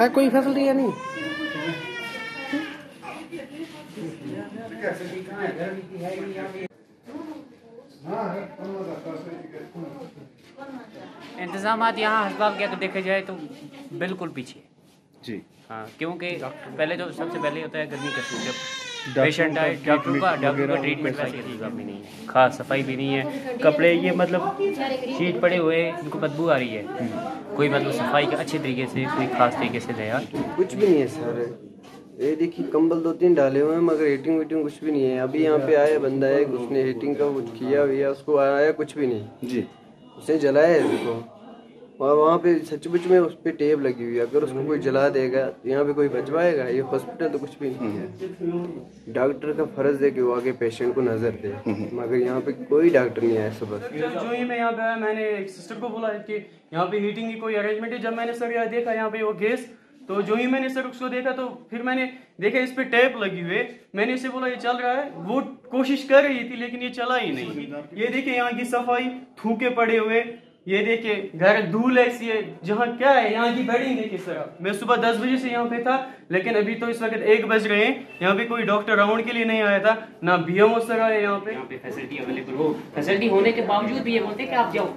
है कोई फैसिलिटी है नहीं? इंतजामात यहाँ अस्पताल के अगर देखा जाए तो बिल्कुल पीछे जी। हाँ, क्योंकि पहले तो सबसे पहले होता है गर्मी का जब पेशेंट आए, डॉक्टर का ट्रीटमेंट वैसे इंतजाम भी नहीं है, खास सफाई भी नहीं है, कपड़े ये मतलब शीट पड़े हुए इनको बदबू आ रही है, कोई मतलब सफाई का अच्छे तरीके से कोई खास तरीके से दया कुछ भी नहीं है सर। ये देखिए कंबल 2-3 डाले हुए हैं मगर हीटिंग वीटिंग कुछ भी नहीं है। अभी यहाँ पे आया बंदा है, उसने हीटिंग का कुछ किया हुआ, उसको आया कुछ भी नहीं जी, उसने जलाया है उसको। और वहाँ पे सचमुच में उस पर टेप लगी हुई है, अगर उसको कोई जला देगा तो यहाँ पे कोई बच पाएगा? ये हॉस्पिटल तो कुछ भी नहीं है। डॉक्टर का फर्ज है कि वो आगे पेशेंट को नजर दे, मगर यहाँ पे कोई डॉक्टर नहीं आया सुबह। जो ही मैं यहाँ पे आया मैंने एक सिस्टर को बोला कि यहाँ पे हीटिंग की कोई अरेंजमेंट है। जब मैंने सर यहाँ देखा यहाँ पे वो गैस, तो जो ही मैंने सर उसको देखा तो फिर मैंने देखा इस पे टेप लगी हुई है। मैंने इसे बोला ये चल रहा है, वो कोशिश कर रही थी लेकिन ये चला ही नहीं। ये देखिए यहाँ की सफाई, थूके पड़े हुए, ये देखिए घर धूल ऐसी है। जहाँ क्या है यहाँ की बेडिंग देखिए सर। मैं सुबह 10 बजे से यहाँ पे था लेकिन अभी तो इस वक्त 1 बज रहे हैं। यहाँ पे कोई डॉक्टर राउंड के लिए नहीं आया था, ना बीएमओ सर आए यहाँ पे फैसिलिटी अवेलेबल हो, फैसिलिटी होने के बावजूद भी ये बोलते हैं कि आप जाओ।